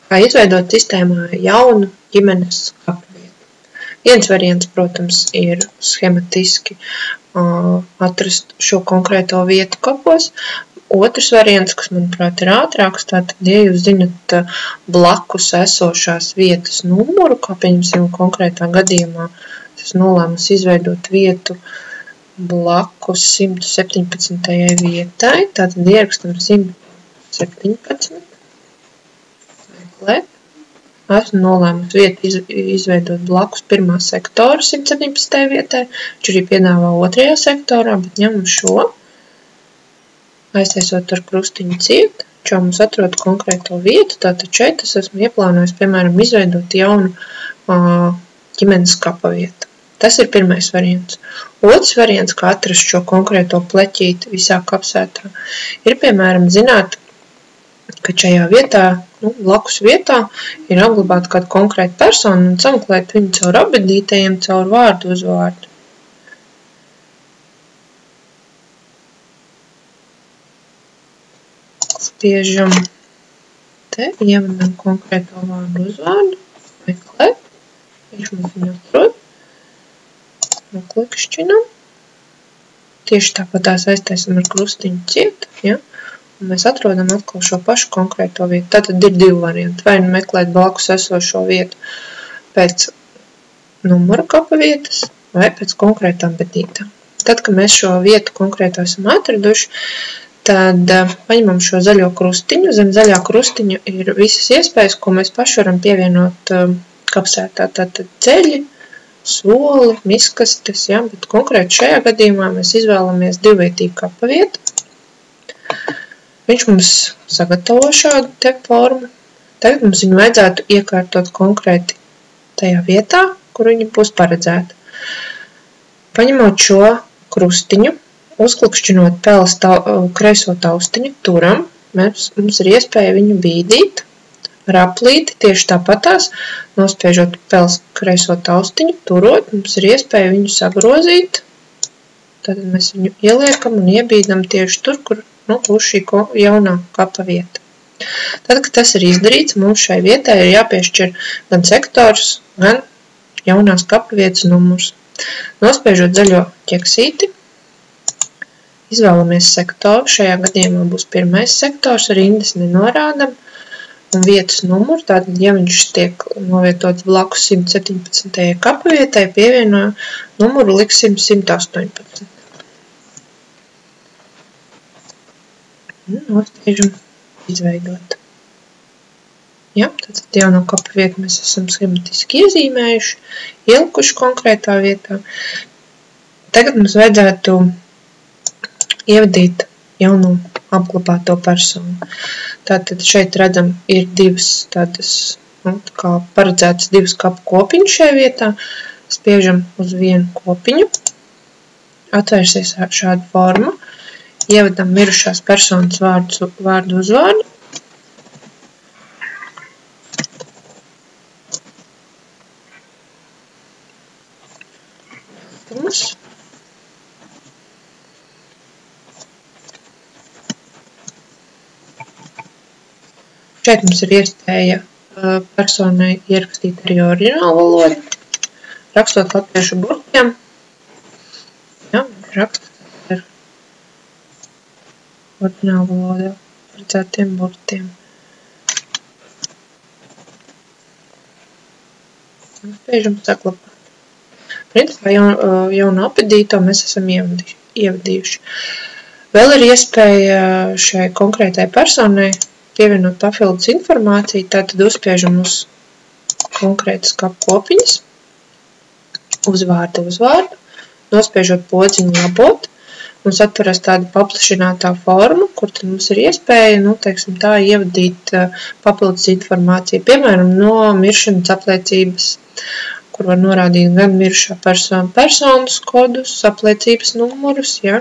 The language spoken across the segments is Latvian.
Kā izveidot sistēmā jaunu ģimenes kapavietu. Viens variants, protams, ir schematiski atrast šo konkrēto vietu kapos. Otrs variants, kas, manuprāt, ir ātrāks, tātad, ja jūs zinat blakus esošās vietas numuru, kā pieņemsim konkrētā gadījumā, es nolēmus izveidot vietu blakus 117. vietai, tātad ierakstam 117, meklēt. Esmu nolēmus vietu izveidot blakus pirmā sektora 117. vietai, viņš arī piedāvā otrajā sektorā, bet ņemam šo. Aiztaisot ar krustiņu ciet, šo mums atrod konkrēto vietu, tātad šeit es esmu ieplānojis, piemēram, izveidot jaunu ģimenes kapavietu. Tas ir pirmais variants. Otrs variants, kā atrast šo konkrēto pleķīti visā kapsētā, ir, piemēram, zināt, ka šajā vietā, blakus vietā, ir apglabāta kāda konkrēta persona un sameklēt viņu caur abadītajiem, caur vārdu uz vārdu. Spiežam te, ievadam konkrēto vārdu uzvārdu, meklēt, viņš mums viņu atrod, noklikšķinam, tieši tāpat tās aiztaisam ar krustiņu ciet, ja? Un mēs atrodam atkal šo pašu konkrēto vietu. Tātad ir divi varianti, vai nu meklēt blakus esošo vietu pēc numura kapavietas vai pēc konkrētām bedītām. Tad, kad mēs šo vietu konkrēto esam atraduši, tad paņemam šo zaļo krustiņu. Zem zaļā krustiņa ir visas iespējas, ko mēs paši varam pievienot kapsētā. Tātad ceļi, soli, miskastes, ja, bet konkrēti šajā gadījumā mēs izvēlamies divvietīgu kapavietu. Viņš mums sagatavo šādu te formu. Tagad mums viņu vajadzētu iekārtot konkrēti tajā vietā, kur viņa būs paredzēta. Paņemot šo krustiņu, uzklikšķinot peles kreiso taustiņu, turam, mums ir iespēja viņu bīdīt ar aplīti, tieši tāpatās, nospiežot peles kreiso taustiņu, turot, mums ir iespēja viņu sagrozīt, tad mēs viņu ieliekam un iebīdam tieši tur, kur būs šī jaunā kapa vieta. Tad, kad tas ir izdarīts, mums šai vietai ir jāpiešķir gan sektors, gan jaunās kapa vietas numurs. Nospiežot zaļo ķeksīti, izvēlamies sektoru, šajā gadījumā būs pirmais sektors, rindas nenorādam un vietas numuru, tātad, ja viņš tiek novietots blakus 117. kapa vietai, pievieno numuru liksim 118. Nospiežam izveidot. Ja, tātad jauno kapa vietu mēs esam schematiski iezīmējuši, ielikuši konkrētā vietā. Tagad mums vajadzētu ievadīt jauno apglabāto personu. Tātad šeit redzam ir divas tādas, kā paredzētas divas kapu kopiņu šajā vietā. Spiežam uz vienu kopiņu, atvērsies šāda forma, ievadam mirušās personas vārdu uzvārdu. Šeit mums ir iespēja personai ierakstīt arī oriģinālu valodu, rakstot latviešu burtiem. Ja, rakstot ar oriģinālu valodā paredzētiem burtiem. Spiežam saglabāt. Principā jaunu apedīto mēs esam ievadījuši. Vēl ir iespēja šai konkrētai personai pievienot papildus informāciju, tātad uzspiežam uz konkrētas kapu kopiņas, uzvārdu, nospiežot podziņu labot, mums atveras tāda paplašinātā forma, kur tad mums ir iespēja, teiksim tā, ievadīt papildus informāciju, piemēram, no miršanas apliecības, kur var norādīt gan mirušā personas kodus, apliecības numurus, ja.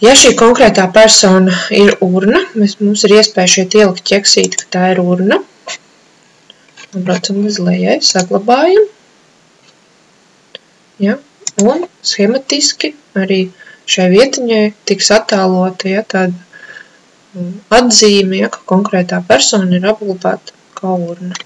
Ja šī konkrētā persona ir urna, mums ir iespēja šeit ielikt ķeksīt, ka tā ir urna. Braucam līdz lejai, saglabājam. Ja, un schematiski arī šai vietiņai tiks attēlota tāda atzīme, ka konkrētā persona ir apglabāta kā urna.